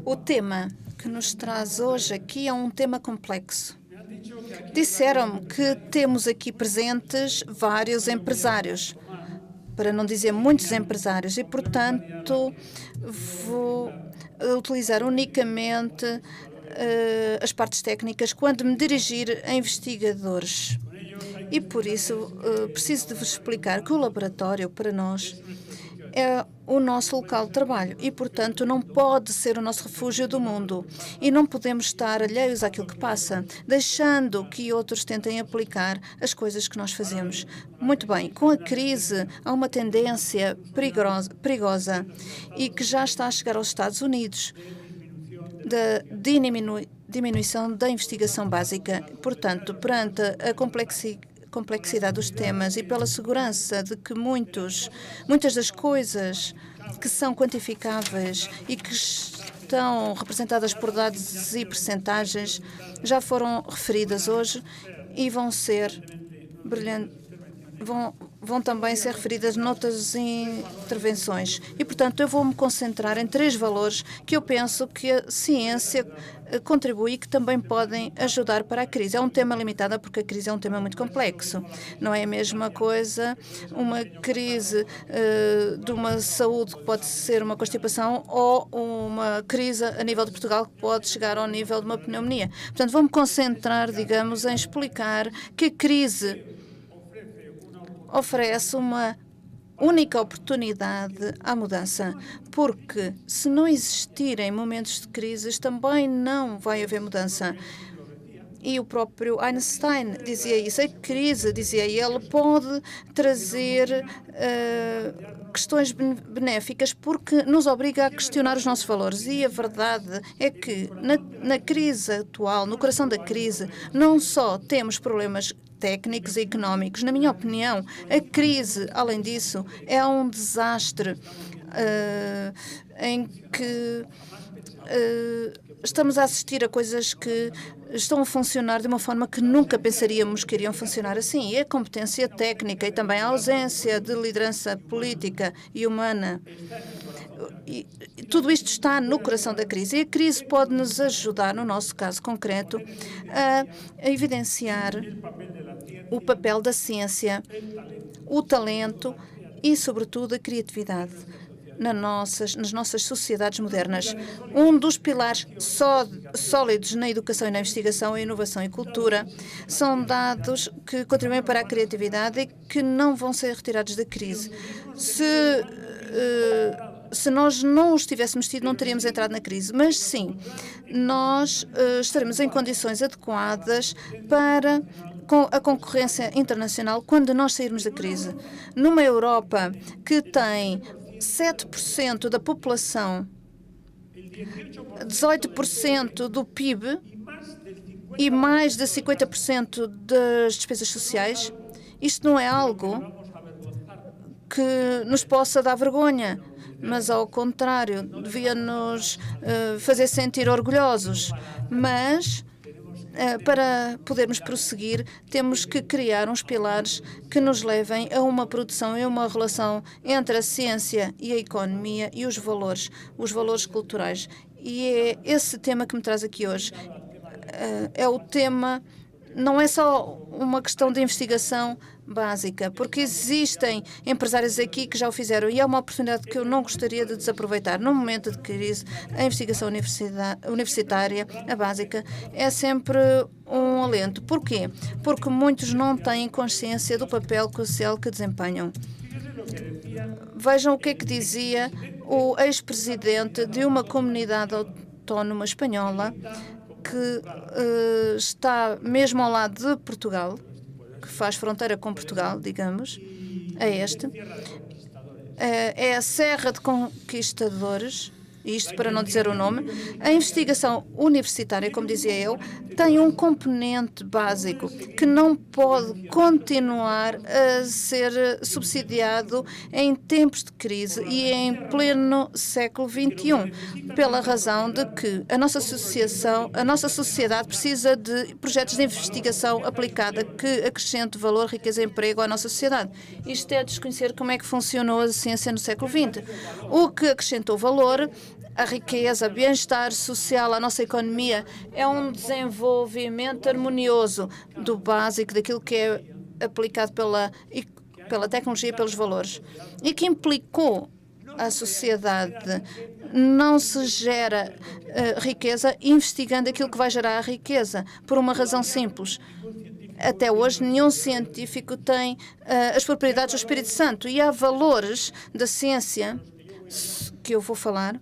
O tema que nos traz hoje aqui é um tema complexo. Disseram-me que temos aqui presentes vários empresários, para não dizer muitos empresários, e, portanto, vou utilizar unicamente as partes técnicas quando me dirigir a investigadores. E, por isso, preciso de vos explicar que o laboratório, para nós, é o nosso local de trabalho e, portanto, não pode ser o nosso refúgio do mundo. E não podemos estar alheios àquilo que passa, deixando que outros tentem aplicar as coisas que nós fazemos. Muito bem, com a crise, há uma tendência perigosa e que já está a chegar aos Estados Unidos, da diminuição da investigação básica. Portanto, perante a complexidade dos temas e pela segurança de que muitas das coisas que são quantificáveis e que estão representadas por dados e percentagens já foram referidas hoje e vão ser vão também ser referidas noutras intervenções. E, portanto, eu vou-me concentrar em 3 valores que eu penso que a ciência contribui e que também podem ajudar para a crise. É um tema limitado porque a crise é um tema muito complexo. Não é a mesma coisa uma crise de uma saúde que pode ser uma constipação ou uma crise a nível de Portugal que pode chegar ao nível de uma pneumonia. Portanto, vou-me concentrar, digamos, em explicar que a crise oferece uma única oportunidade à mudança, porque se não existirem momentos de crise, também não vai haver mudança. E o próprio Einstein dizia isso. A crise, dizia ele, pode trazer questões benéficas porque nos obriga a questionar os nossos valores. E a verdade é que na crise atual, no coração da crise, não só temos problemas técnicos e económicos. Na minha opinião, a crise, além disso, é um desastre em que estamos a assistir a coisas que estão a funcionar de uma forma que nunca pensaríamos que iriam funcionar assim. E a competência técnica e também a ausência de liderança política e humana. E tudo isto está no coração da crise. E a crise pode nos ajudar, no nosso caso concreto, a evidenciar o papel da ciência, o talento e, sobretudo, a criatividade nas nossas sociedades modernas. Um dos pilares sólidos na educação e na investigação, a inovação e cultura, são dados que contribuem para a criatividade e que não vão ser retirados da crise. Se nós não os tivéssemos tido, não teríamos entrado na crise. Mas, sim, nós estaremos em condições adequadas para a concorrência internacional quando nós sairmos da crise. Numa Europa que tem 7% da população, 18% do PIB e mais de 50% das despesas sociais, isto não é algo que nos possa dar vergonha, mas, ao contrário, devia nos fazer sentir orgulhosos. Mas, para podermos prosseguir, temos que criar uns pilares que nos levem a uma produção e uma relação entre a ciência e a economia e os valores culturais. E é esse tema que me traz aqui hoje. É o tema, não é só uma questão de investigação básica, porque existem empresários aqui que já o fizeram e é uma oportunidade que eu não gostaria de desaproveitar. Num momento de crise, a investigação universitária, a básica, é sempre um alento. Porquê? Porque muitos não têm consciência do papel crucial que desempenham. Vejam o que é que dizia o ex-presidente de uma comunidade autónoma espanhola que está mesmo ao lado de Portugal, que faz fronteira com Portugal, digamos, é a Serra de Conquistadores, isto para não dizer o nome. A investigação universitária, como dizia eu, tem um componente básico que não pode continuar a ser subsidiado em tempos de crise e em pleno século XXI, pela razão de que a nossa sociedade precisa de projetos de investigação aplicada que acrescente valor, riqueza e emprego à nossa sociedade. Isto é desconhecer como é que funcionou a ciência no século XX. O que acrescentou valor a riqueza, bem-estar social, a nossa economia, é um desenvolvimento harmonioso do básico, daquilo que é aplicado pela tecnologia e pelos valores, e que implicou a sociedade. Não se gera riqueza investigando aquilo que vai gerar a riqueza, por uma razão simples. Até hoje, nenhum científico tem as propriedades do Espírito Santo, e há valores da ciência que eu vou falar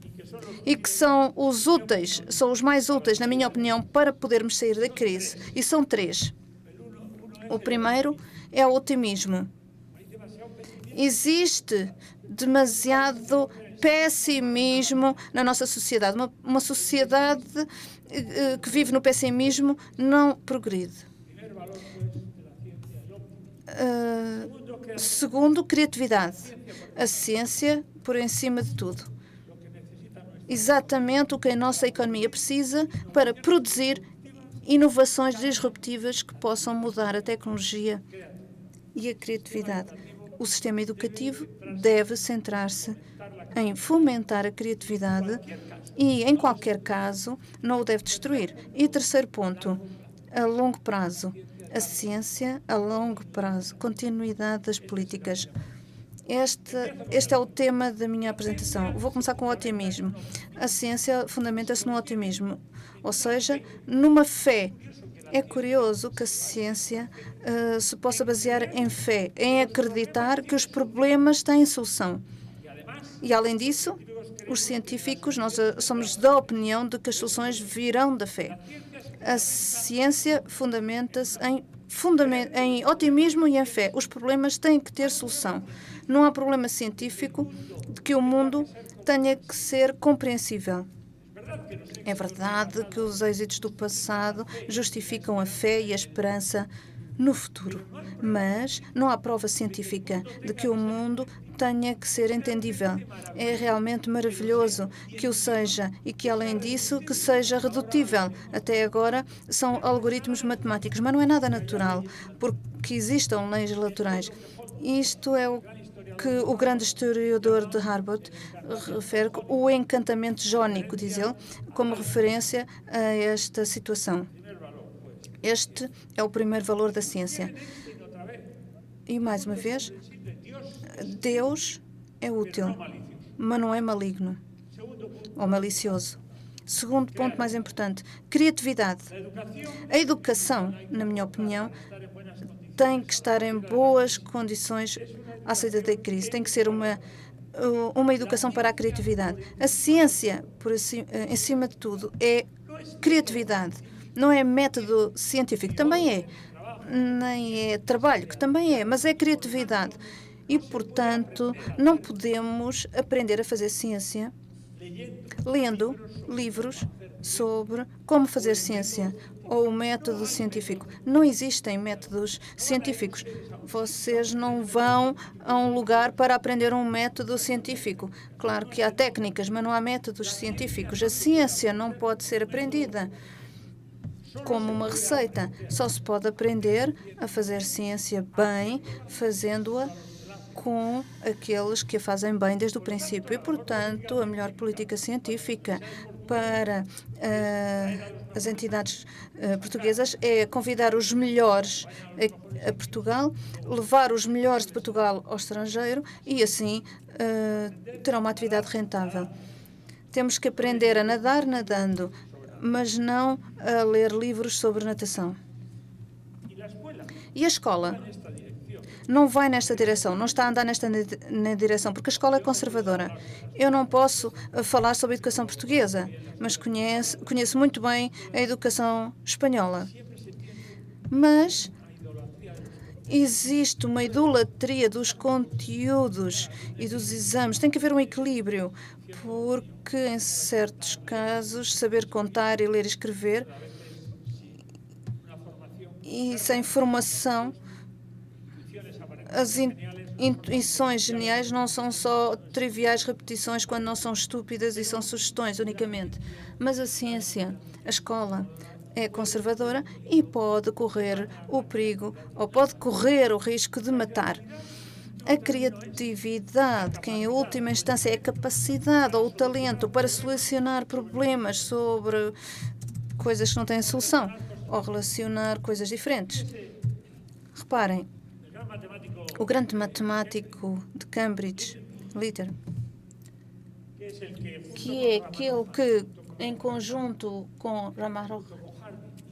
e que são os úteis, são os mais úteis, na minha opinião, para podermos sair da crise. E são três. O primeiro é o otimismo. Existe demasiado pessimismo na nossa sociedade. Uma sociedade que vive no pessimismo não progride. Segundo, criatividade. A ciência por em cima de tudo. Exatamente o que a nossa economia precisa para produzir inovações disruptivas que possam mudar a tecnologia e a criatividade. O sistema educativo deve centrar-se em fomentar a criatividade e, em qualquer caso, não o deve destruir. E terceiro ponto, a longo prazo. A ciência a longo prazo. Continuidade das políticas. Este é o tema da minha apresentação. Vou começar com o otimismo. A ciência fundamenta-se no otimismo, ou seja, numa fé. É curioso que a ciência se possa basear em fé, em acreditar que os problemas têm solução. E, além disso, os científicos, nós somos da opinião de que as soluções virão da fé. A ciência fundamenta-se em otimismo e em fé. Os problemas têm que ter solução. Não há problema científico de que o mundo tenha que ser compreensível. É verdade que os êxitos do passado justificam a fé e a esperança no futuro, mas não há prova científica de que o mundo tenha que ser entendível. É realmente maravilhoso que o seja e que, além disso, que seja redutível. Até agora são algoritmos matemáticos, mas não é nada natural, porque existam leis naturais. Isto é o que o grande historiador de Harvard refere, o encantamento jónico, diz ele, como referência a esta situação. Este é o primeiro valor da ciência. E, mais uma vez, Deus é útil, mas não é maligno ou malicioso. Segundo ponto mais importante, criatividade. A educação, na minha opinião, tem que estar em boas condições à saída da crise. Tem que ser uma educação para a criatividade. A ciência, em cima de tudo, é criatividade. Não é método científico, também é. Nem é trabalho, que também é, mas é criatividade. E, portanto, não podemos aprender a fazer ciência lendo livros sobre como fazer ciência ou o método científico. Não existem métodos científicos. Vocês não vão a um lugar para aprender um método científico. Claro que há técnicas, mas não há métodos científicos. A ciência não pode ser aprendida como uma receita. Só se pode aprender a fazer ciência bem, fazendo-a com aqueles que a fazem bem desde o princípio. E, portanto, a melhor política científica para as entidades portuguesas é convidar os melhores a Portugal, levar os melhores de Portugal ao estrangeiro e, assim, terão uma atividade rentável. Temos que aprender a nadar nadando, mas não a ler livros sobre natação. E a escola? Não vai nesta direção, não está a andar na direção, porque a escola é conservadora. Eu não posso falar sobre a educação portuguesa, mas conheço muito bem a educação espanhola. Mas existe uma idolatria dos conteúdos e dos exames. Tem que haver um equilíbrio, porque em certos casos saber contar e ler e escrever e sem formação, as intuições geniais não são só triviais repetições quando não são estúpidas e são sugestões unicamente. Mas a ciência, a escola, é conservadora e pode correr o perigo ou pode correr o risco de matar. A criatividade, que em última instância é a capacidade ou o talento para solucionar problemas sobre coisas que não têm solução ou relacionar coisas diferentes. Reparem, o grande matemático de Cambridge, Litter, que é aquele que, em conjunto com Ramarok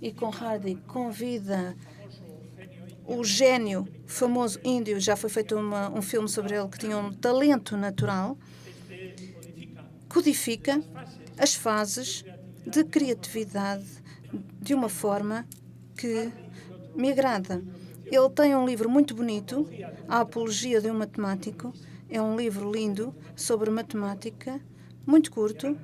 e com Hardy, convida o gênio famoso índio, já foi feito um filme sobre ele, que tinha um talento natural, codifica as fases de criatividade de uma forma que me agrada. Ele tem um livro muito bonito, A Apologia de um Matemático. É um livro lindo sobre matemática, muito curto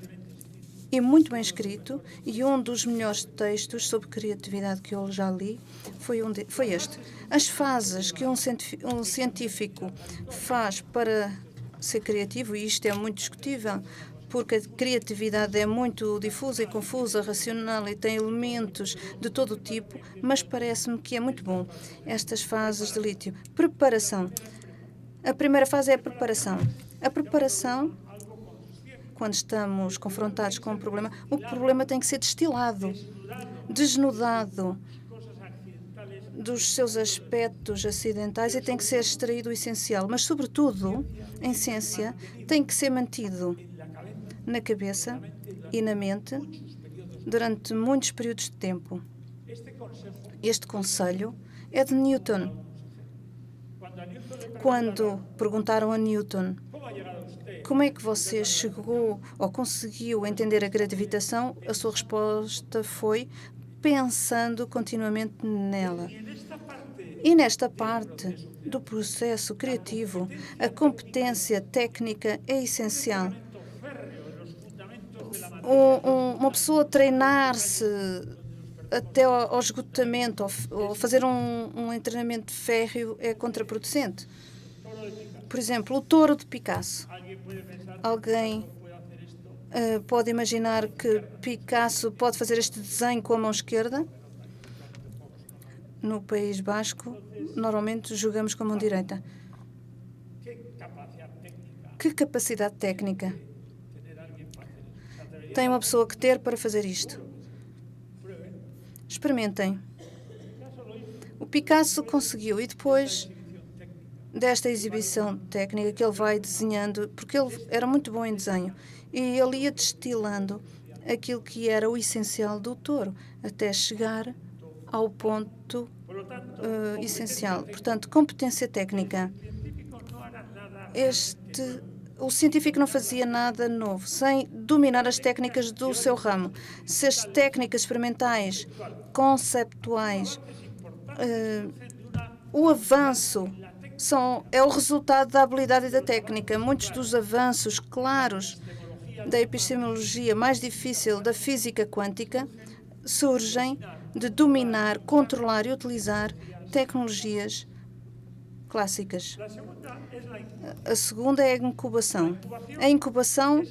e muito bem escrito. E um dos melhores textos sobre criatividade que eu já li foi este. As fases que um científico faz para ser criativo, e isto é muito discutível, porque a criatividade é muito difusa e confusa, racional e tem elementos de todo o tipo, mas parece-me que é muito bom estas fases de lítio. Preparação. A primeira fase é a preparação. A preparação, quando estamos confrontados com um problema, o problema tem que ser destilado, desnudado dos seus aspectos acidentais e tem que ser extraído o essencial. Mas, sobretudo, em ciência, tem que ser mantido na cabeça e na mente durante muitos períodos de tempo. Este conselho é de Newton. Quando perguntaram a Newton como é que você chegou ou conseguiu entender a gravitação, a sua resposta foi pensando continuamente nela. E nesta parte do processo criativo, a competência técnica é essencial. Uma pessoa treinar-se até ao esgotamento ou fazer um treinamento férreo é contraproducente. Por exemplo, o touro de Picasso. Alguém pode imaginar que Picasso pode fazer este desenho com a mão esquerda? No País Basco, normalmente jogamos com a mão direita. Que capacidade técnica tem uma pessoa que ter para fazer isto? Experimentem. O Picasso conseguiu, e depois desta exibição técnica que ele vai desenhando, porque ele era muito bom em desenho, e ele ia destilando aquilo que era o essencial do touro, até chegar ao ponto essencial. Portanto, competência técnica. O científico não fazia nada novo sem dominar as técnicas do seu ramo. Se as técnicas experimentais, conceptuais, o avanço é o resultado da habilidade e da técnica. Muitos dos avanços claros da epistemologia mais difícil da física quântica surgem de dominar, controlar e utilizar tecnologias clássicas. A segunda é a incubação. A incubação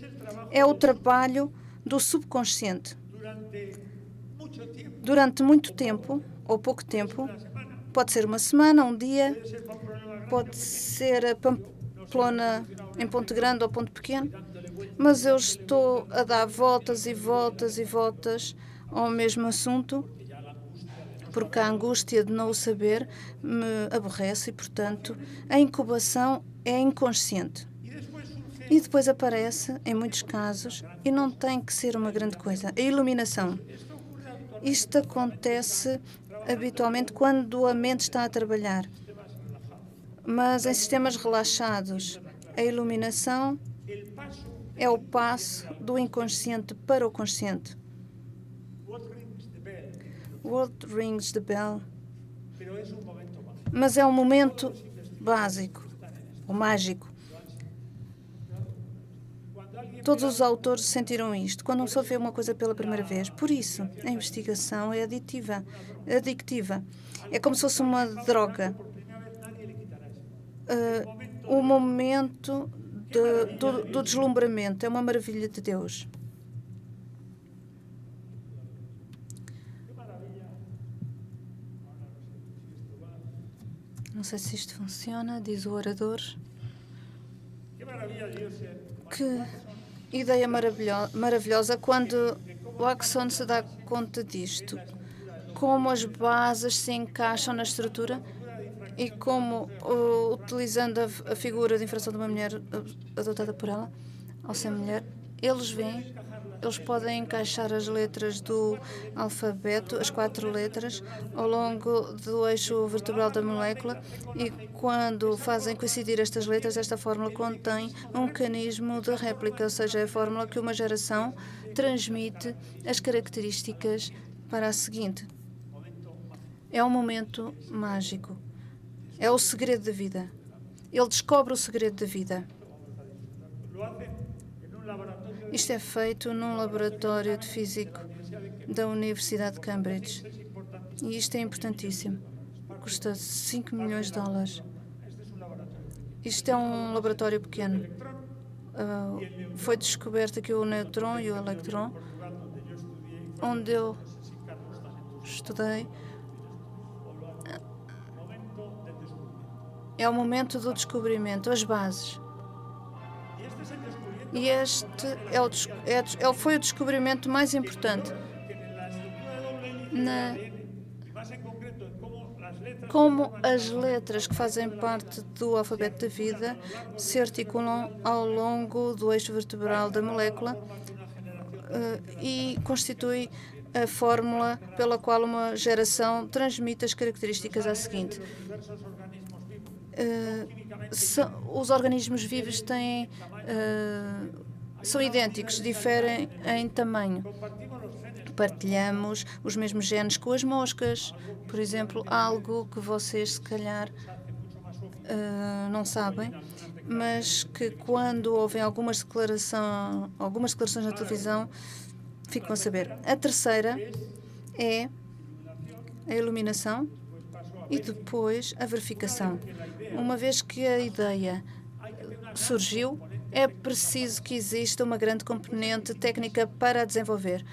é o trabalho do subconsciente. Durante muito tempo, ou pouco tempo, pode ser uma semana, um dia, pode ser a Pamplona em Ponte Grande ou Ponte Pequeno, mas eu estou a dar voltas e voltas e voltas ao mesmo assunto, porque a angústia de não o saber me aborrece e, portanto, a incubação é inconsciente. E depois aparece, em muitos casos, e não tem que ser uma grande coisa, a iluminação. Isto acontece habitualmente quando a mente está a trabalhar. Mas em sistemas relaxados, a iluminação é o passo do inconsciente para o consciente. What rings the bell? Mas é um momento básico, ou mágico. Todos os autores sentiram isto quando não só vê uma coisa pela primeira vez. Por isso, a investigação é adictiva. É como se fosse uma droga. O momento do deslumbramento é uma maravilha de Deus. Não sei se isto funciona, diz o orador. Que ideia maravilhosa quando o Watson se dá conta disto. Como as bases se encaixam na estrutura e como, utilizando a figura de infração de uma mulher adotada por ela, ao ser mulher, eles podem encaixar as letras do alfabeto, as 4 letras, ao longo do eixo vertebral da molécula e quando fazem coincidir estas letras, esta fórmula contém um mecanismo de réplica, ou seja, é a fórmula que uma geração transmite as características para a seguinte. É um momento mágico. É o segredo da vida. Ele descobre o segredo da vida. Isto é feito num laboratório de físico da Universidade de Cambridge. E isto é importantíssimo. Custa 5 milhões de dólares. Isto é um laboratório pequeno. Foi descoberto aqui o nêutron e o elétron, onde eu estudei. É o momento do descobrimento, as bases. E este foi o descobrimento mais importante. Como as letras que fazem parte do alfabeto da vida se articulam ao longo do eixo vertebral da molécula e constitui a fórmula pela qual uma geração transmite as características à seguinte. Os organismos vivos são idênticos, diferem em tamanho. Partilhamos os mesmos genes com as moscas, por exemplo, algo que vocês se calhar não sabem, mas que quando ouvem algumas declarações na televisão, ficam a saber. A terceira é a iluminação e depois a verificação. Uma vez que a ideia surgiu, é preciso que exista uma grande componente técnica para a desenvolver.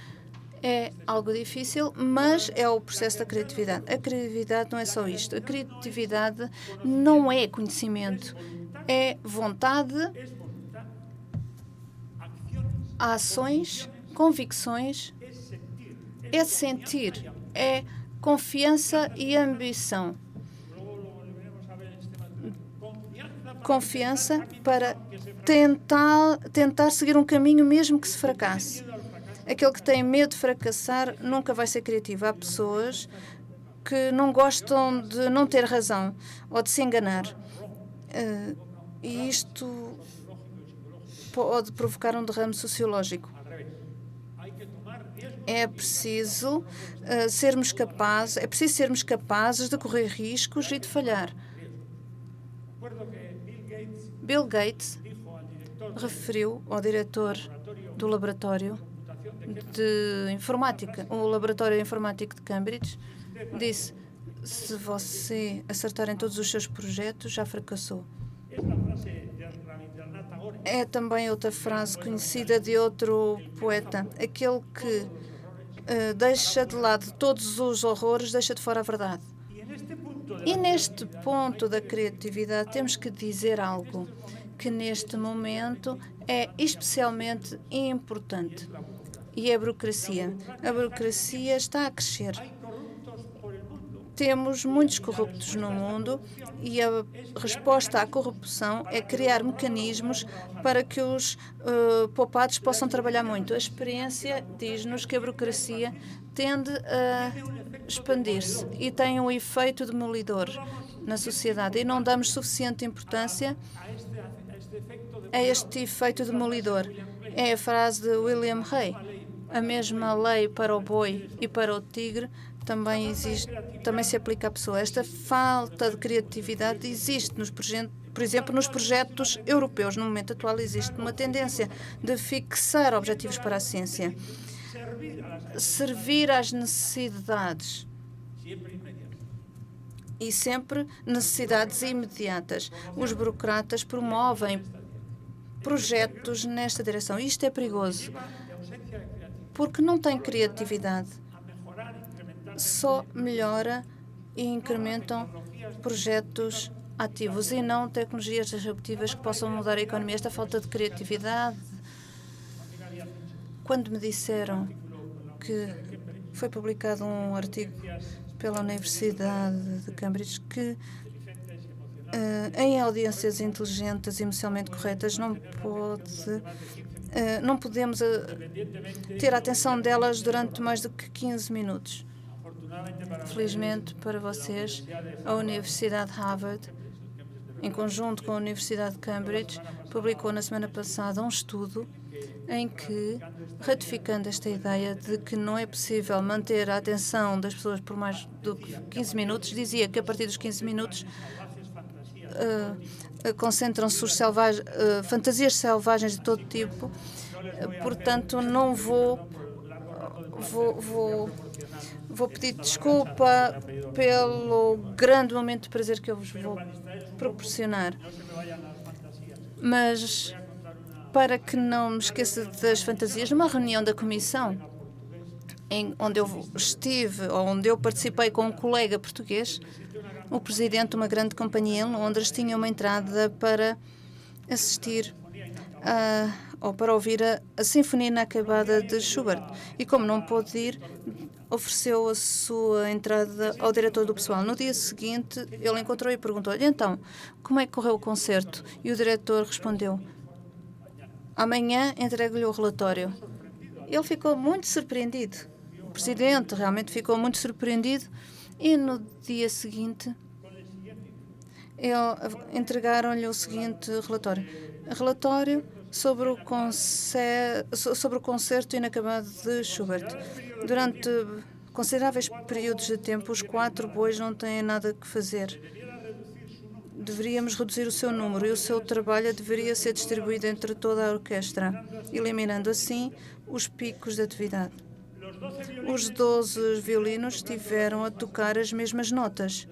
É algo difícil, mas é o processo da criatividade. A criatividade não é só isto. A criatividade não é conhecimento. É vontade, ações, convicções, é sentir, é confiança e ambição. Confiança para tentar seguir um caminho mesmo que se fracasse. Aquele que tem medo de fracassar nunca vai ser criativo. Há pessoas que não gostam de não ter razão ou de se enganar. E isto pode provocar um derrame sociológico. É preciso sermos capazes de correr riscos e de falhar. Bill Gates referiu ao diretor do laboratório de informática, o laboratório informático de Cambridge, disse: se você acertar em todos os seus projetos, já fracassou. É também outra frase conhecida de outro poeta, aquele que deixa de lado todos os horrores, deixa de fora a verdade. E neste ponto da criatividade temos que dizer algo que neste momento é especialmente importante. E é a burocracia. A burocracia está a crescer. Temos muitos corruptos no mundo e a resposta à corrupção é criar mecanismos para que os poupados possam trabalhar muito. A experiência diz-nos que a burocracia tende a expandir-se e tem um efeito demolidor na sociedade e não damos suficiente importância a este efeito demolidor. É a frase de William Hay. A mesma lei para o boi e para o tigre também se aplica à pessoa. Esta falta de criatividade existe, por exemplo, nos projetos europeus. No momento atual existe uma tendência de fixar objetivos para a ciência, servir às necessidades e sempre necessidades imediatas. Os burocratas promovem projetos nesta direção. Isto é perigoso, porque não tem criatividade. Só melhora e incrementam projetos ativos e não tecnologias disruptivas que possam mudar a economia. Esta falta de criatividade, quando me disseram que foi publicado um artigo pela Universidade de Cambridge que em audiências inteligentes e emocionalmente corretas não podemos ter a atenção delas durante mais do que 15 minutos. Felizmente para vocês, a Universidade de Harvard, em conjunto com a Universidade de Cambridge, publicou na semana passada um estudo em que, ratificando esta ideia de que não é possível manter a atenção das pessoas por mais do que 15 minutos, dizia que a partir dos 15 minutos concentram-se fantasias selvagens de todo tipo. Portanto, não vou pedir desculpa pelo grande momento de prazer que eu vos vou proporcionar. Mas, para que não me esqueça das fantasias, numa reunião da comissão, onde eu estive, ou onde eu participei com um colega português, o presidente de uma grande companhia em Londres tinha uma entrada para assistir ou para ouvir a Sinfonia Inacabada de Schubert. E como não pôde ir, ofereceu a sua entrada ao diretor do pessoal. No dia seguinte, ele encontrou e perguntou-lhe, então, como é que correu o concerto? E o diretor respondeu, amanhã entrego-lhe o relatório. Ele ficou muito surpreendido. O presidente realmente ficou muito surpreendido e no dia seguinte entregaram-lhe o seguinte relatório. Relatório sobre o concerto inacabado de Schubert. Durante consideráveis períodos de tempo, os 4 bois não têm nada que fazer. Deveríamos reduzir o seu número e o seu trabalho deveria ser distribuído entre toda a orquestra, eliminando assim os picos de atividade. Os 12 violinos estiveram a tocar as mesmas notas.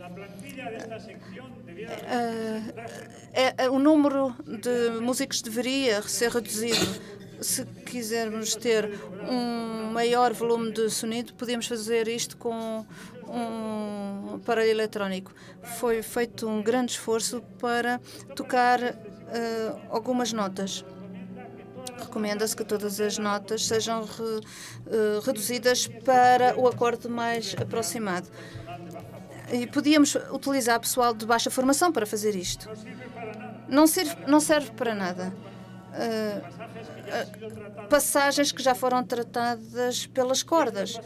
O número de músicos deveria ser reduzido. Se quisermos ter um maior volume de sonido, podemos fazer isto com um aparelho eletrónico. Foi feito um grande esforço para tocar algumas notas. Recomenda-se que todas as notas sejam reduzidas para o acorde mais aproximado. E podíamos utilizar pessoal de baixa formação para fazer isto. Não serve para nada. Passagens que já foram tratadas pelas cordas.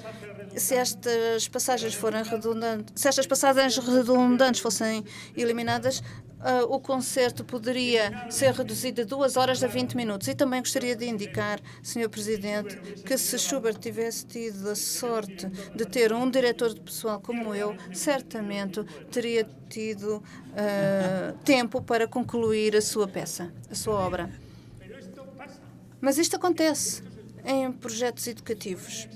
Se estas passagens redundantes fossem eliminadas, o concerto poderia ser reduzido de 2 horas a 20 minutos. E também gostaria de indicar, Sr. Presidente, que se Schubert tivesse tido a sorte de ter um diretor de pessoal como eu, certamente teria tido tempo para concluir a sua peça, a sua obra. Mas isto acontece em projetos educativos.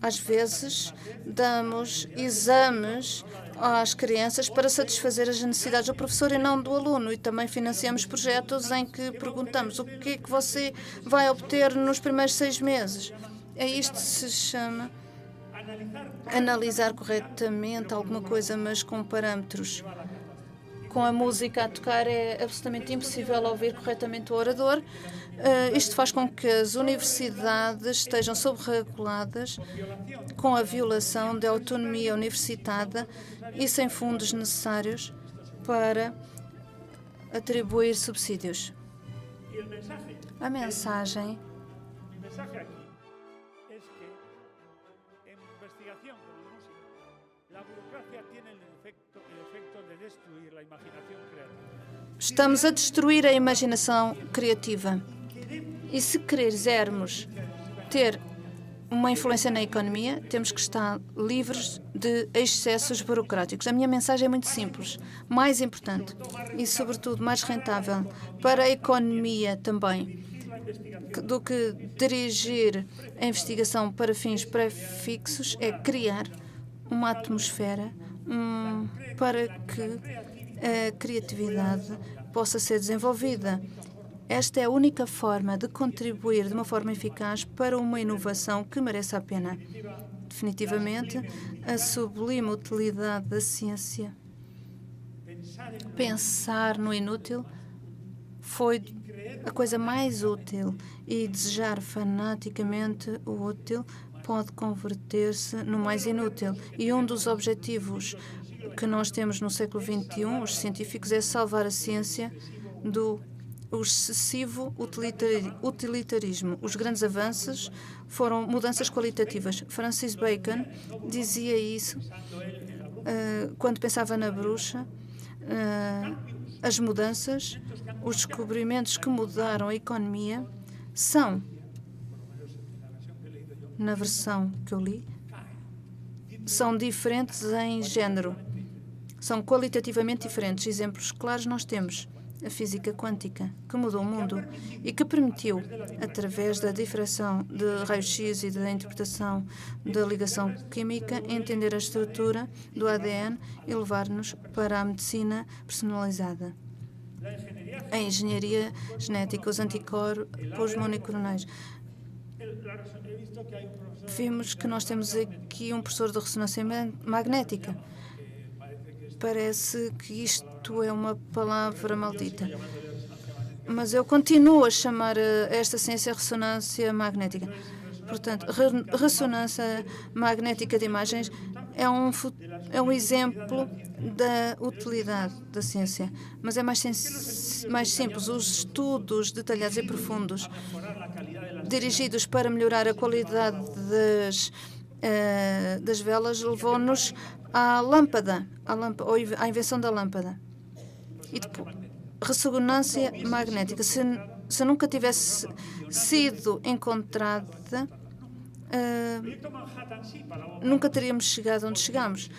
Às vezes, damos exames às crianças para satisfazer as necessidades do professor e não do aluno. E também financiamos projetos em que perguntamos o que é que você vai obter nos primeiros 6 meses. Isto se chama analisar corretamente alguma coisa, mas com parâmetros. Com a música a tocar é absolutamente impossível ouvir corretamente o orador. Isto faz com que as universidades estejam sobrereguladas, com a violação da autonomia universitária e sem fundos necessários para atribuir subsídios. A mensagem estamos a destruir a imaginação criativa. E se quisermos ter uma influência na economia, temos que estar livres de excessos burocráticos. A minha mensagem é muito simples. Mais importante e, sobretudo, mais rentável para a economia também do que dirigir a investigação para fins pré-fixos é criar uma atmosfera para que a criatividade possa ser desenvolvida. Esta é a única forma de contribuir de uma forma eficaz para uma inovação que mereça a pena. Definitivamente, a sublime utilidade da ciência Pensar no inútil foi a coisa mais útil e desejar fanaticamente o útil pode converter-se no mais inútil. E um dos objetivos que nós temos no século XXI, os científicos, é salvar a ciência do excessivo utilitarismo. Os grandes avanços foram mudanças qualitativas. Francis Bacon dizia isso quando pensava na bruxa. As mudanças, os descobrimentos que mudaram a economia são, na versão que eu li, são diferentes em género. São qualitativamente diferentes. Exemplos claros nós temos. A física quântica, que mudou o mundo e que permitiu, através da difração de raios-x e da interpretação da ligação química, entender a estrutura do ADN e levar-nos para a medicina personalizada. A engenharia genética, os anticorpos monoclonais. Vimos que nós temos aqui um professor de ressonância magnética. Parece que isto é uma palavra maldita. Mas eu continuo a chamar esta ciência ressonância magnética. Portanto, ressonância magnética de imagens é um exemplo da utilidade da ciência. Mas é mais simples. Os estudos detalhados e profundos dirigidos para melhorar a qualidade das velas levou-nos à lâmpada, à invenção da lâmpada. E depois, ressonância magnética, se nunca tivesse sido encontrada, nunca teríamos chegado onde chegamos,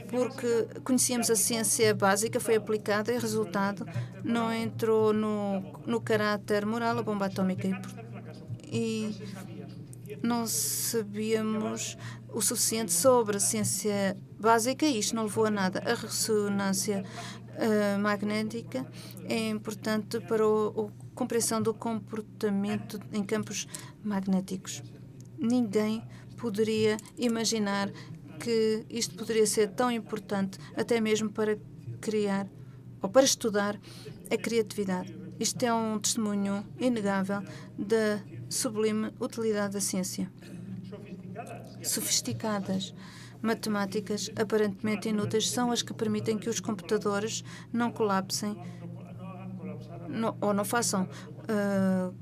porque conhecíamos a ciência básica, foi aplicada e o resultado não entrou no caráter moral, a bomba atómica. E não sabíamos o suficiente sobre a ciência básica e isto não levou a nada. A ressonância magnética é importante para a compreensão do comportamento em campos magnéticos. Ninguém poderia imaginar que isto poderia ser tão importante, até mesmo para criar ou para estudar a criatividade. Isto é um testemunho inegável da sublime utilidade da ciência. Sofisticadas matemáticas aparentemente inúteis são as que permitem que os computadores não colapsem ou não façam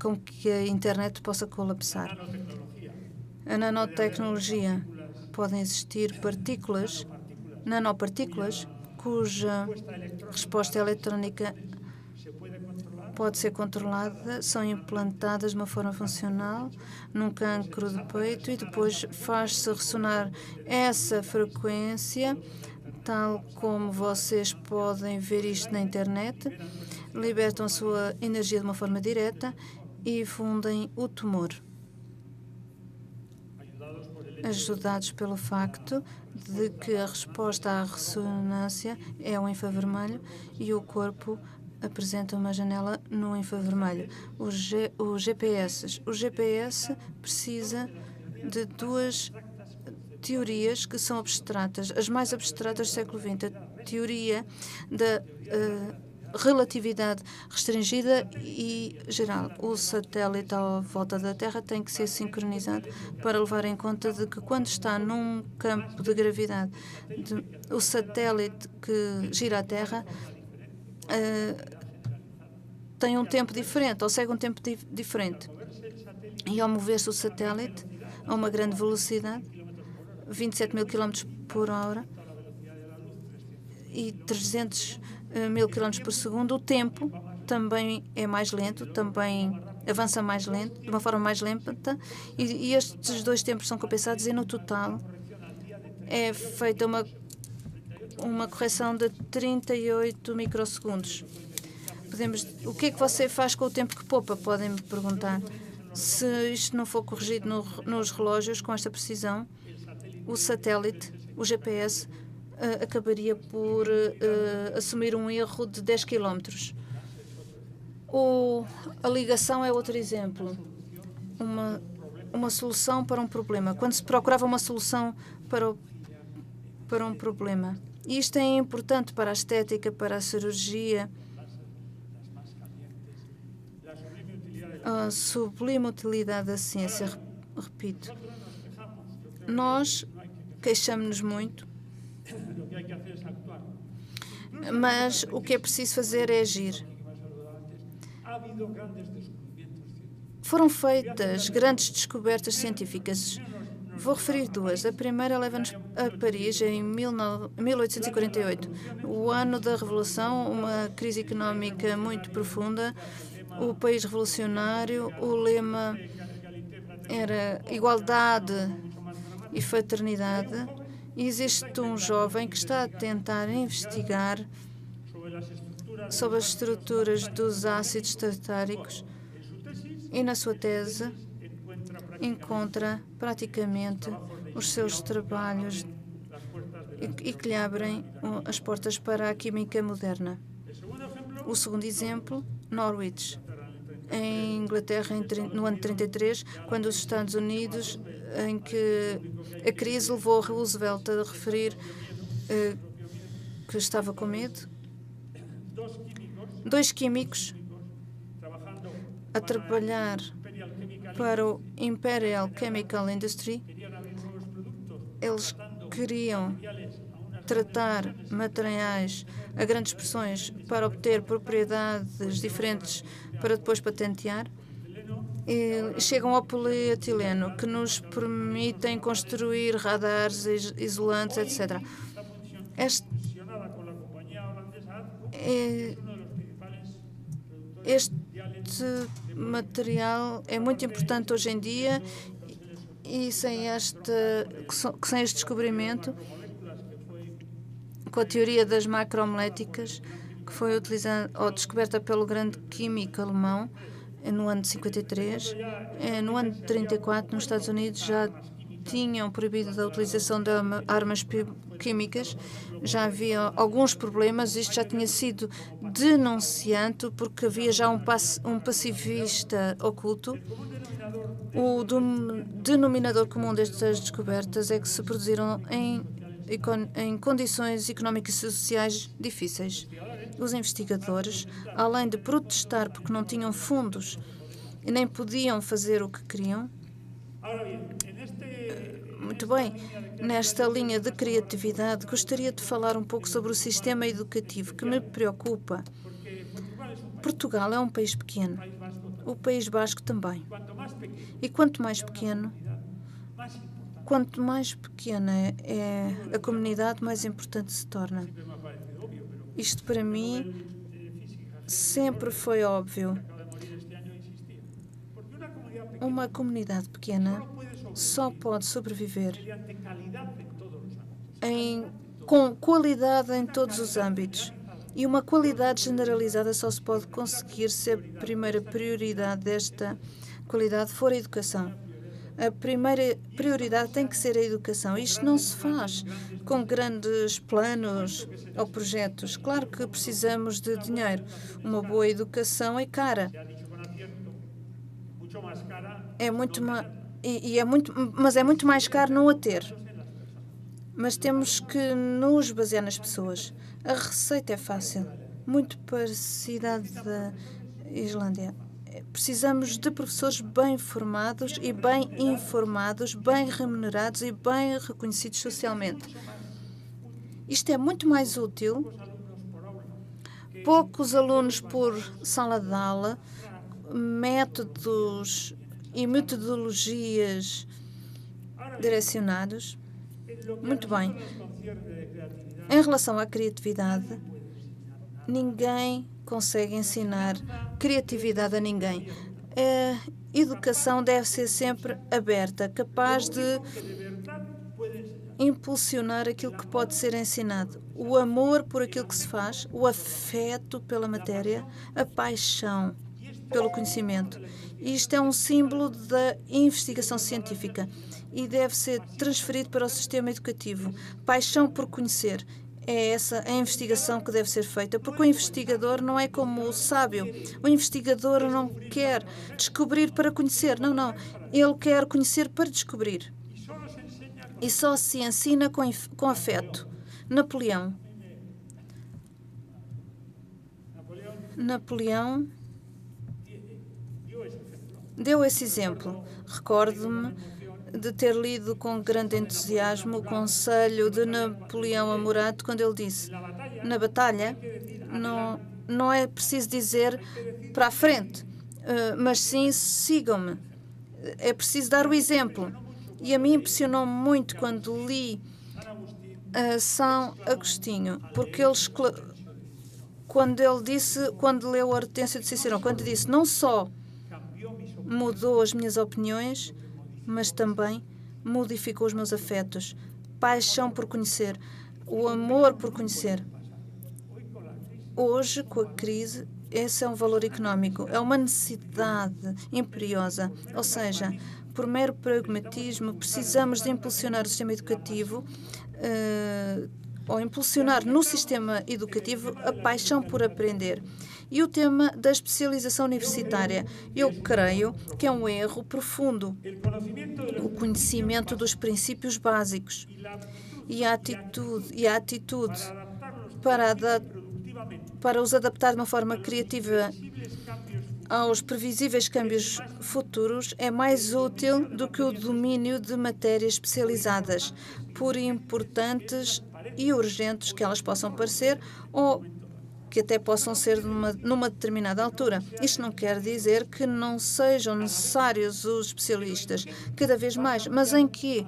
com que a internet possa colapsar. A nanotecnologia. Podem existir nanopartículas, cuja resposta eletrónica pode ser controlada, são implantadas de uma forma funcional num cancro de peito e depois faz-se ressonar essa frequência, tal como vocês podem ver isto na internet, libertam a sua energia de uma forma direta e fundem o tumor. Ajudados pelo facto de que a resposta à ressonância é um infravermelho e o corpo apresenta uma janela no infravermelho. Os GPS. O GPS precisa de duas teorias que são abstratas, as mais abstratas do século XX. A teoria da relatividade restringida e geral. O satélite à volta da Terra tem que ser sincronizado para levar em conta de que quando está num campo de gravidade, o satélite que gira a Terra tem um tempo diferente, ou segue um tempo diferente. E ao mover-se o satélite a uma grande velocidade, 27.000 km por hora e 300.000 km por segundo, o tempo também é mais lento, também avança mais lento, de uma forma mais lenta, e estes dois tempos são compensados e no total é feita uma correção de 38 microsegundos. O que é que você faz com o tempo que poupa? Podem me perguntar. Se isto não for corrigido nos relógios com esta precisão, o satélite, o GPS, acabaria por assumir um erro de 10 km. A ligação é outro exemplo. Uma solução para um problema. Quando se procurava uma solução para um problema, E isto é importante para a estética, para a cirurgia. A sublime utilidade da ciência, repito. Nós queixamos-nos muito, mas o que é preciso fazer é agir. Foram feitas grandes descobertas científicas. Vou referir duas. A primeira leva-nos a Paris em 1848, o ano da Revolução, uma crise económica muito profunda, o país revolucionário, o lema era igualdade e fraternidade. E existe um jovem que está a tentar investigar sobre as estruturas dos ácidos tartáricos e, na sua tese, encontra praticamente os seus trabalhos e que lhe abrem as portas para a química moderna. O segundo exemplo, Norwich, em Inglaterra, no ano 33, quando os Estados Unidos, em que a crise levou Roosevelt a referir que estava com medo. Dois químicos a trabalhar para o Imperial Chemical Industry. Eles queriam tratar materiais a grandes pressões para obter propriedades diferentes para depois patentear. E chegam ao polietileno, que nos permitem construir radares, isolantes, etc. Este material é muito importante hoje em dia e sem este descobrimento, com a teoria das macromoléticas, que foi utilizada ou descoberta pelo grande químico alemão no ano de 53, no ano de 34, nos Estados Unidos já tinham proibido a utilização de armas químicas, já havia alguns problemas, isto já tinha sido denunciado porque havia já um pacifista oculto. O denominador comum destas descobertas é que se produziram em condições económicas e sociais difíceis. Os investigadores, além de protestar porque não tinham fundos e nem podiam fazer o que queriam, muito bem, nesta linha de criatividade, gostaria de falar um pouco sobre o sistema educativo que me preocupa. Portugal é um país pequeno, o País Basco também. E quanto mais pequena é a comunidade, mais importante se torna. Isto, para mim, sempre foi óbvio. Uma comunidade pequena só pode sobreviver com qualidade em todos os âmbitos. E uma qualidade generalizada só se pode conseguir se a primeira prioridade desta qualidade for a educação. A primeira prioridade tem que ser a educação. Isto não se faz com grandes planos ou projetos. Claro que precisamos de dinheiro. Uma boa educação é cara. Mas é muito mais caro não a ter. Mas temos que nos basear nas pessoas. A receita é fácil, muito parecida à da Islândia. Precisamos de professores bem formados e bem informados, bem remunerados e bem reconhecidos socialmente. Isto é muito mais útil. Poucos alunos por sala de aula, métodos e metodologias direcionados. Muito bem. Em relação à criatividade, ninguém consegue ensinar criatividade a ninguém. A educação deve ser sempre aberta, capaz de impulsionar aquilo que pode ser ensinado. O amor por aquilo que se faz, o afeto pela matéria, a paixão pelo conhecimento. Isto é um símbolo da investigação científica e deve ser transferido para o sistema educativo. Paixão por conhecer. É essa a investigação que deve ser feita, porque o investigador não é como o sábio. O investigador não quer descobrir para conhecer, não. Ele quer conhecer para descobrir. E só se ensina com afeto, Napoleão deu esse exemplo. Recordo-me de ter lido com grande entusiasmo o conselho de Napoleão a Murat quando ele disse: na batalha não é preciso dizer para a frente, mas sim sigam-me. É preciso dar o exemplo. E a mim impressionou-me muito quando li São Agostinho, porque quando leu a Hortência de Cicerão, quando disse: não só mudou as minhas opiniões, mas também modificou os meus afetos. Paixão por conhecer, o amor por conhecer. Hoje, com a crise, esse é um valor económico, é uma necessidade imperiosa. Ou seja, por mero pragmatismo, precisamos de impulsionar o sistema educativo, ou impulsionar no sistema educativo a paixão por aprender. E o tema da especialização universitária, eu creio que é um erro profundo. O conhecimento dos princípios básicos e a atitude para os adaptar de uma forma criativa aos previsíveis câmbios futuros é mais útil do que o domínio de matérias especializadas, por importantes e urgentes que elas possam parecer ou que até possam ser numa determinada altura. Isto não quer dizer que não sejam necessários os especialistas cada vez mais, mas em quê?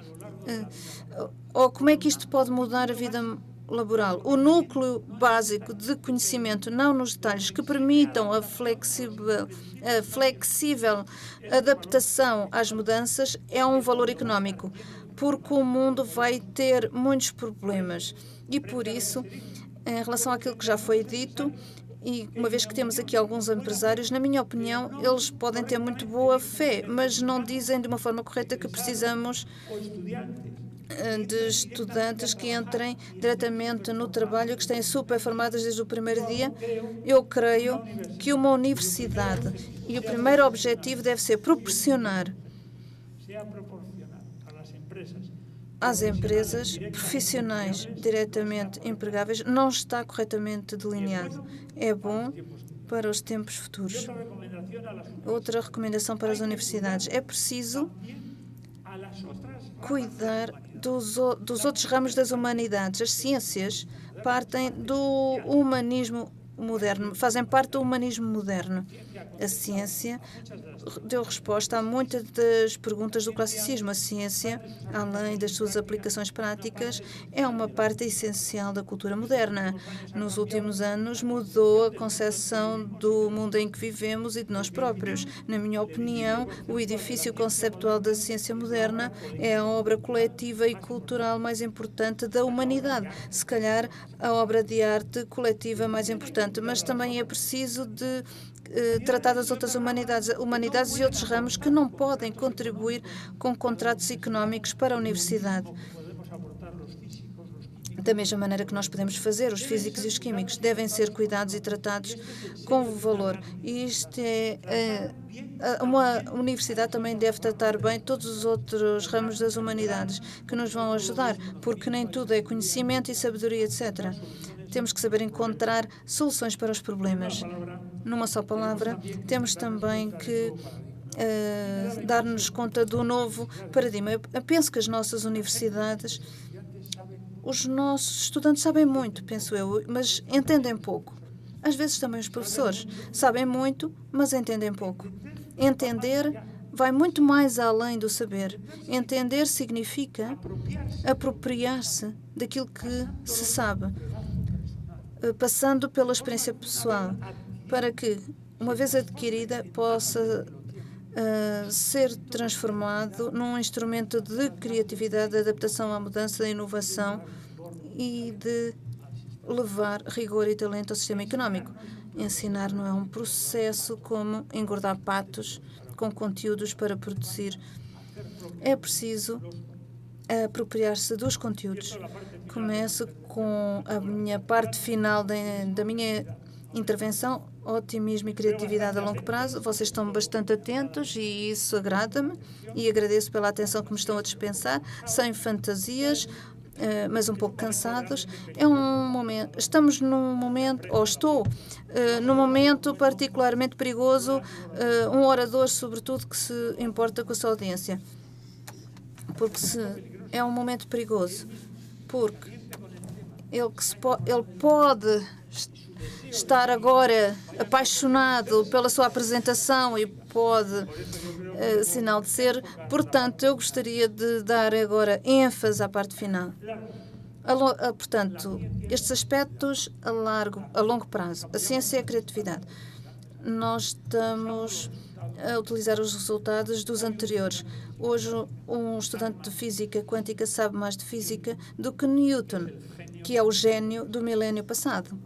Ou como é que isto pode mudar a vida laboral? O núcleo básico de conhecimento, não nos detalhes, que permitam a flexível adaptação às mudanças, é um valor económico, porque o mundo vai ter muitos problemas. E por isso, em relação àquilo que já foi dito, e uma vez que temos aqui alguns empresários, na minha opinião, eles podem ter muito boa fé, mas não dizem de uma forma correta que precisamos de estudantes que entrem diretamente no trabalho, que estejam super formadas desde o primeiro dia. Eu creio que uma universidade, e o primeiro objetivo deve ser proporcionar às empresas profissionais diretamente empregáveis, não está corretamente delineado. É bom para os tempos futuros. Outra recomendação para as universidades: é preciso cuidar dos outros ramos das humanidades. As ciências partem do humanismo moderno, fazem parte do humanismo moderno. A ciência deu resposta a muitas das perguntas do classicismo. A ciência, além das suas aplicações práticas, é uma parte essencial da cultura moderna. Nos últimos anos, mudou a concepção do mundo em que vivemos e de nós próprios. Na minha opinião, o edifício conceptual da ciência moderna é a obra coletiva e cultural mais importante da humanidade. Se calhar, a obra de arte coletiva mais importante, mas também é preciso de tratar das outras humanidades e outros ramos que não podem contribuir com contratos económicos para a universidade. Da mesma maneira que nós podemos fazer, os físicos e os químicos devem ser cuidados e tratados com valor. E isto uma universidade também deve tratar bem todos os outros ramos das humanidades que nos vão ajudar, porque nem tudo é conhecimento e sabedoria, etc. Temos que saber encontrar soluções para os problemas. Numa só palavra, temos também que dar-nos conta do novo paradigma. Eu penso que as nossas universidades, os nossos estudantes sabem muito, penso eu, mas entendem pouco. Às vezes também os professores sabem muito, mas entendem pouco. Entender vai muito mais além do saber. Entender significa apropriar-se daquilo que se sabe, passando pela experiência pessoal, para que, uma vez adquirida, possa ser transformado num instrumento de criatividade, de adaptação à mudança, de inovação e de levar rigor e talento ao sistema económico. Ensinar não é um processo como engordar patos com conteúdos para produzir. É preciso apropriar-se dos conteúdos. Começo com a minha parte final da minha intervenção: otimismo e criatividade a longo prazo. Vocês estão bastante atentos e isso agrada-me, e agradeço pela atenção que me estão a dispensar, sem fantasias. mas um pouco cansados. Estamos num momento, ou estou num momento particularmente perigoso, um orador, sobretudo, que se importa com a sua audiência. Porque é um momento perigoso, porque ele pode estar agora apaixonado pela sua apresentação e pode enaltecer. Portanto, eu gostaria de dar agora ênfase à parte final. Portanto, estes aspectos a longo prazo, a ciência e a criatividade. Nós estamos a utilizar os resultados dos anteriores. Hoje, um estudante de física quântica sabe mais de física do que Newton, que é o gênio do milénio passado,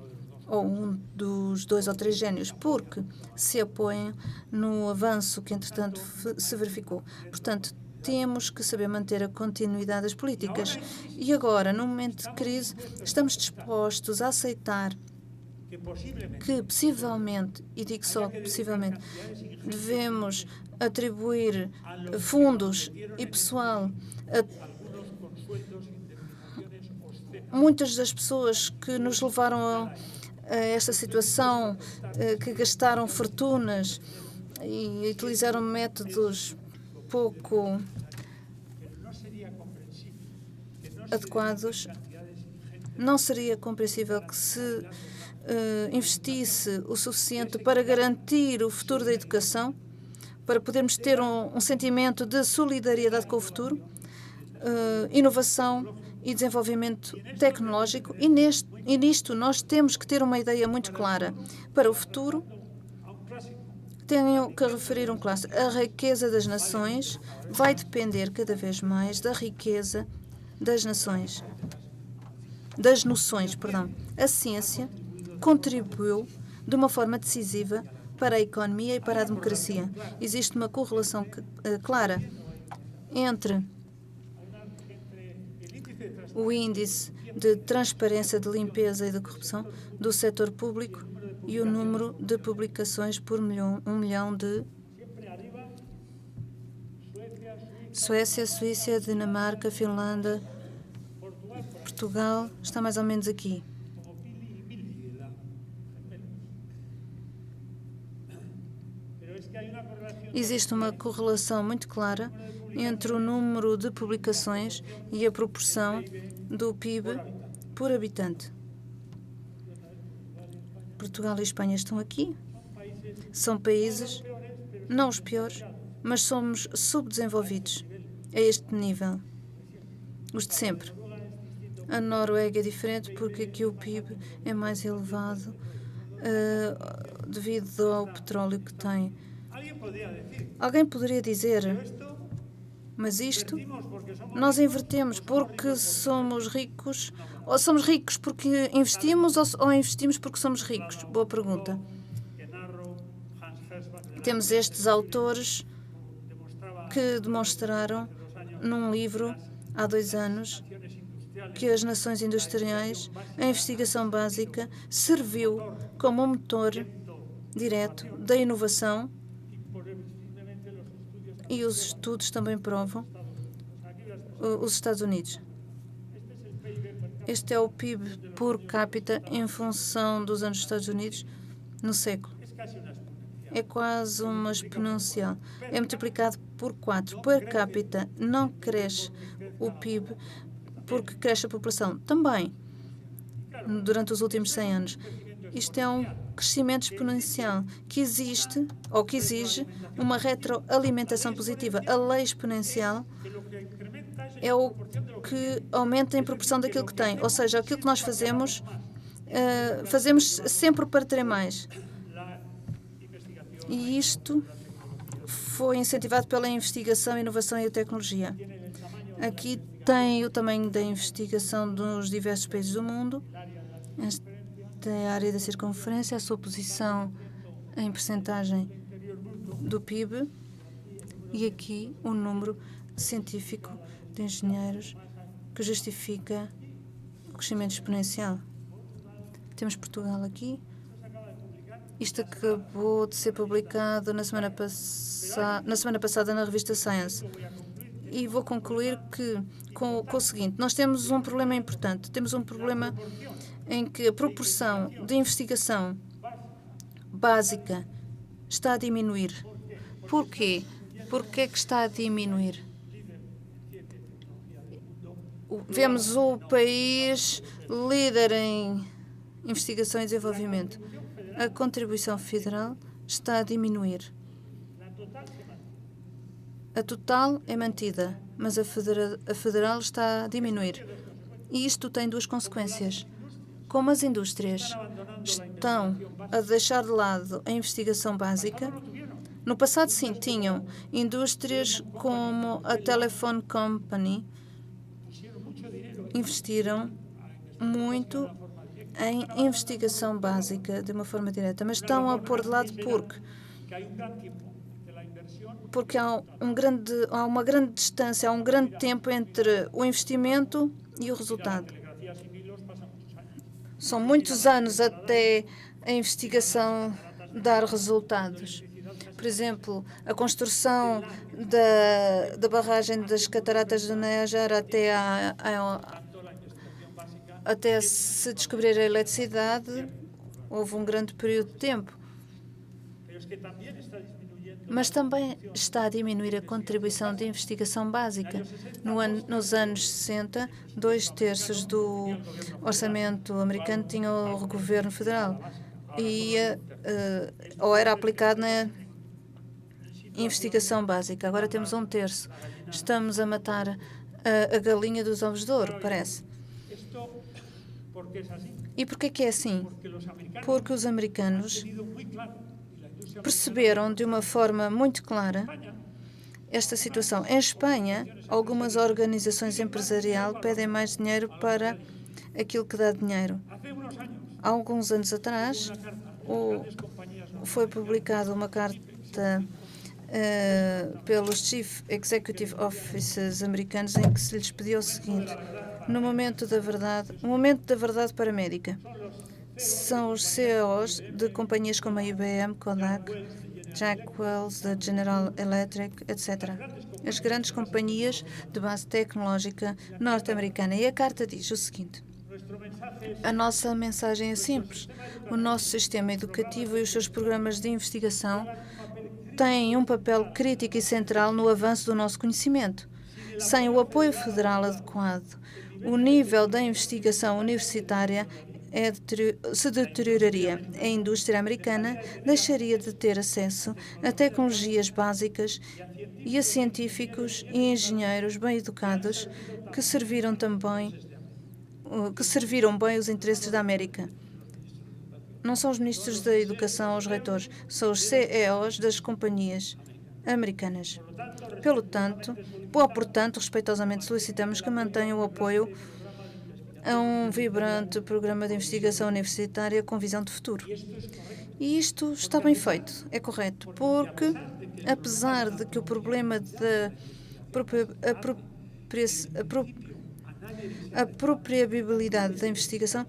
ou um dos 2 ou 3 génios, porque se apoiam no avanço que, entretanto, se verificou. Portanto, temos que saber manter a continuidade das políticas. E agora, num momento de crise, estamos dispostos a aceitar que, possivelmente, e digo só possivelmente, devemos atribuir fundos e pessoal a muitas das pessoas que nos levaram a esta situação, que gastaram fortunas e utilizaram métodos pouco adequados. Não seria compreensível que se investisse o suficiente para garantir o futuro da educação, para podermos ter um sentimento de solidariedade com o futuro, inovação e desenvolvimento tecnológico. E nisto nós temos que ter uma ideia muito clara. Para o futuro, tenho que referir um clássico. A riqueza das nações vai depender cada vez mais da riqueza das nações. Das noções, perdão. A ciência contribuiu de uma forma decisiva para a economia e para a democracia. Existe uma correlação clara entre o índice de transparência, de limpeza e de corrupção do setor público e o número de publicações por milhão, 1 milhão de Suécia, Suíça, Dinamarca, Finlândia, Portugal, está mais ou menos aqui. Existe uma correlação muito clara entre o número de publicações e a proporção do PIB por habitante. Portugal e Espanha estão aqui. São países, não os piores, mas somos subdesenvolvidos a este nível. Os de sempre. A Noruega é diferente porque aqui o PIB é mais elevado devido ao petróleo que tem. Alguém poderia dizer, mas isto nós invertemos porque somos ricos, ou somos ricos porque investimos, ou investimos porque somos ricos? Boa pergunta. Temos estes autores que demonstraram num livro há 2 anos que as nações industriais, a investigação básica, serviu como um motor direto da inovação. E os estudos também provam os Estados Unidos. Este é o PIB por capita em função dos anos dos Estados Unidos no século. É quase uma exponencial. É multiplicado por 4. Per capita não cresce o PIB porque cresce a população. Também, durante os últimos 100 anos. Isto é um crescimento exponencial que existe, ou que exige, uma retroalimentação positiva. A lei exponencial é o que aumenta em proporção daquilo que tem. Ou seja, aquilo que nós fazemos, fazemos sempre para ter mais. E isto foi incentivado pela investigação, inovação e a tecnologia. Aqui tem o tamanho da investigação nos diversos países do mundo. Esta é a área da circunferência, a sua posição em percentagem do PIB. E aqui o número científico de engenheiros que justifica o crescimento exponencial. Temos Portugal aqui. Isto acabou de ser publicado na semana passada na revista Science. E vou concluir com o seguinte: nós temos um problema importante. Temos um problema em que a proporção de investigação básica está a diminuir. Porquê? Porquê é que está a diminuir? Vemos o país líder em investigação e desenvolvimento. A contribuição federal está a diminuir. A total é mantida, mas a federal está a diminuir. E isto tem duas consequências. Como as indústrias estão a deixar de lado a investigação básica, no passado sim tinham indústrias como a Telephone Company investiram muito em investigação básica de uma forma direta, mas estão a pôr de lado porque há uma grande distância, há um grande tempo entre o investimento e o resultado. São muitos anos até a investigação dar resultados. Por exemplo, a construção da barragem das Cataratas do Niágara até se descobrir a eletricidade, houve um grande período de tempo. Mas também está a diminuir a contribuição de investigação básica. Nos anos 60, 2/3 do orçamento americano tinha o governo federal e ou era aplicado na investigação básica. Agora temos 1/3. Estamos a matar a galinha dos ovos de ouro, parece. E porquê que é assim? Porque os americanos perceberam de uma forma muito clara esta situação. Em Espanha, algumas organizações empresariais pedem mais dinheiro para aquilo que dá dinheiro. Há alguns anos atrás, foi publicada uma carta pelos Chief Executive Officers americanos em que se lhes pediu o seguinte: no momento da verdade, o momento da verdade para a médica são os CEOs de companhias como a IBM, Kodak, Jack Wells, da General Electric, etc. As grandes companhias de base tecnológica norte-americana. E a carta diz o seguinte: a nossa mensagem é simples. O nosso sistema educativo e os seus programas de investigação têm um papel crítico e central no avanço do nosso conhecimento. Sem o apoio federal adequado, o nível da investigação universitária se deterioraria. A indústria americana deixaria de ter acesso a tecnologias básicas e a científicos e engenheiros bem educados que serviram bem os interesses da América. Não são os ministros da Educação ou os reitores, são os CEOs das companhias americanas. Portanto, respeitosamente solicitamos que mantenham o apoio a um vibrante programa de investigação universitária com visão de futuro. E isto está bem feito, é correto, porque, apesar de que o problema da apropriabilidade da investigação,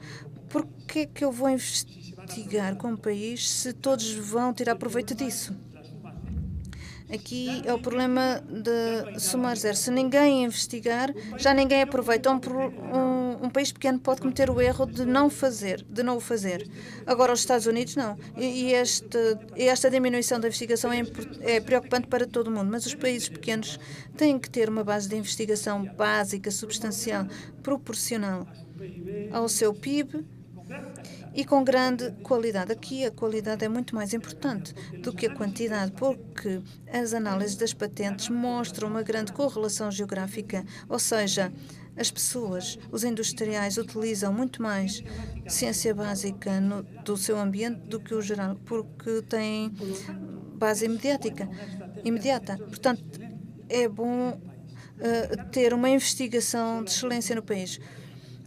por que é que eu vou investigar com um país se todos vão tirar proveito disso? Aqui é o problema de somar zero. Se ninguém investigar, já ninguém aproveita. Um país pequeno pode cometer o erro de não o fazer. Agora, os Estados Unidos, não. E esta diminuição da investigação é preocupante para todo o mundo. Mas os países pequenos têm que ter uma base de investigação básica, substancial, proporcional ao seu PIB e com grande qualidade. Aqui a qualidade é muito mais importante do que a quantidade, porque as análises das patentes mostram uma grande correlação geográfica, ou seja, as pessoas, os industriais, utilizam muito mais ciência básica do seu ambiente do que o geral, porque têm base imediata. Portanto, é bom ter uma investigação de excelência no país.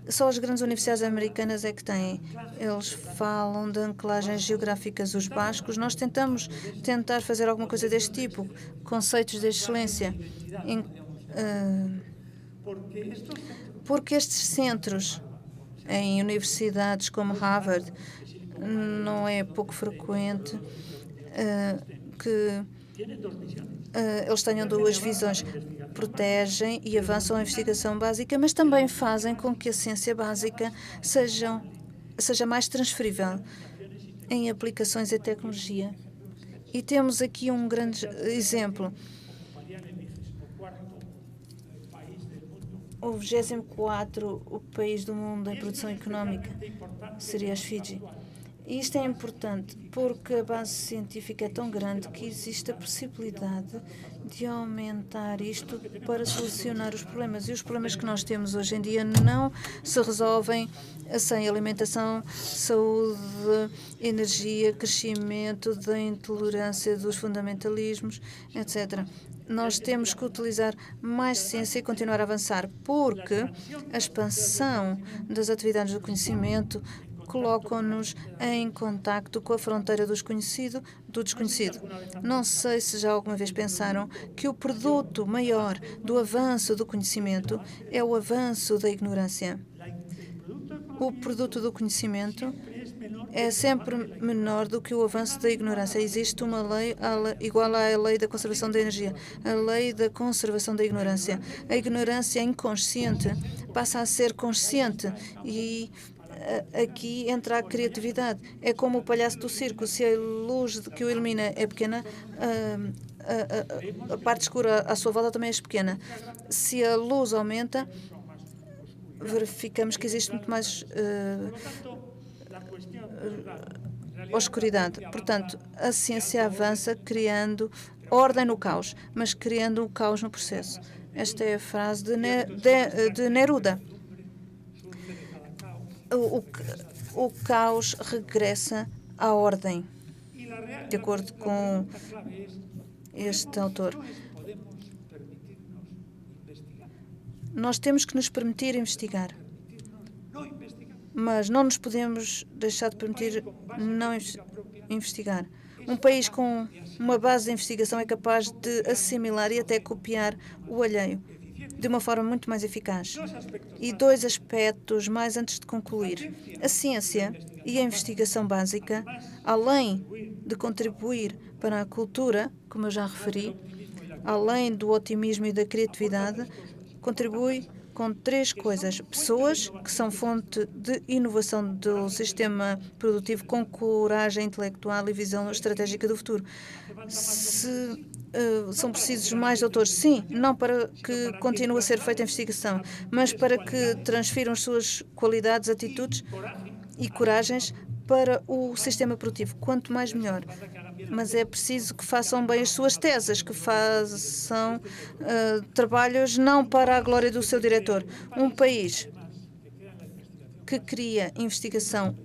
Só as grandes universidades americanas é que têm. Eles falam de anclagens geográficas. Os bascos, nós tentamos fazer alguma coisa deste tipo, conceitos de excelência. Porque estes centros em universidades como Harvard, não é pouco frequente que eles tenham duas visões. Protegem e avançam a investigação básica, mas também fazem com que a ciência básica seja mais transferível em aplicações e tecnologia. E temos aqui um grande exemplo. O 24º o país do mundo em produção económica seria as Fiji. E isto é importante porque a base científica é tão grande que existe a possibilidade de aumentar isto para solucionar os problemas. E os problemas que nós temos hoje em dia não se resolvem sem alimentação, saúde, energia, crescimento da intolerância dos fundamentalismos, etc. Nós temos que utilizar mais ciência e continuar a avançar, porque a expansão das atividades do conhecimento colocam-nos em contacto com a fronteira do desconhecido. Não sei se já alguma vez pensaram que o produto maior do avanço do conhecimento é o avanço da ignorância. O produto do conhecimento é sempre menor do que o avanço da ignorância. Existe uma lei igual à lei da conservação da energia, a lei da conservação da ignorância. A ignorância inconsciente passa a ser consciente e aqui entra a criatividade. É como o palhaço do circo. Se a luz que o ilumina é pequena, a parte escura à sua volta também é pequena. Se a luz aumenta, verificamos que existe muito mais oscuridade. Portanto, a ciência avança criando ordem no caos, mas criando o caos no processo. Esta é a frase de Neruda. O caos regressa à ordem, de acordo com este autor. Nós temos que nos permitir investigar, mas não nos podemos deixar de permitir não investigar. Um país com uma base de investigação é capaz de assimilar e até copiar o alheio de uma forma muito mais eficaz. E dois aspectos mais antes de concluir. A ciência e a investigação básica, além de contribuir para a cultura, como eu já referi, além do otimismo e da criatividade, contribui com três coisas. Pessoas, que são fonte de inovação do sistema produtivo com coragem intelectual e visão estratégica do futuro. São precisos mais doutores? Sim, não para que continue a ser feita a investigação, mas para que transfiram as suas qualidades, atitudes e coragens para o sistema produtivo. Quanto mais, melhor. Mas é preciso que façam bem as suas teses, que façam trabalhos não para a glória do seu diretor. Um país que cria investigação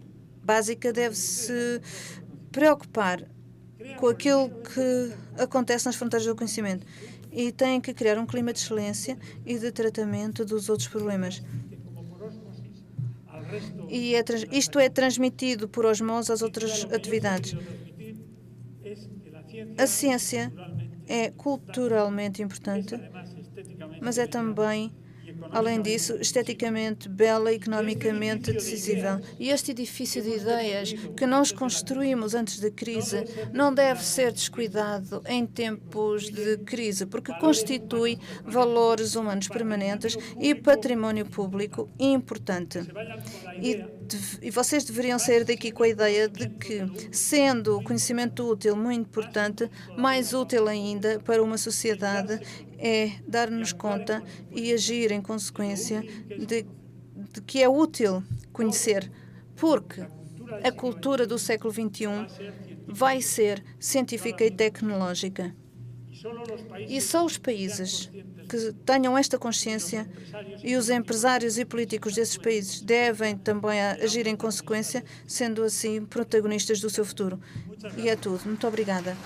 básica deve se preocupar com aquilo que acontece nas fronteiras do conhecimento e tem que criar um clima de excelência e de tratamento dos outros problemas. E isto é transmitido por osmose às outras atividades. A ciência é culturalmente importante, mas é também, além disso, esteticamente bela e economicamente decisiva. E este edifício de ideias que nós construímos antes da crise não deve ser descuidado em tempos de crise, porque constitui valores humanos permanentes e património público importante. E vocês deveriam sair daqui com a ideia de que, sendo o conhecimento útil muito importante, mais útil ainda para uma sociedade é dar-nos conta e agir em consequência de que é útil conhecer, porque a cultura do século XXI vai ser científica e tecnológica. E só os países que tenham esta consciência e os empresários e políticos desses países devem também agir em consequência, sendo assim protagonistas do seu futuro. E é tudo. Muito obrigada.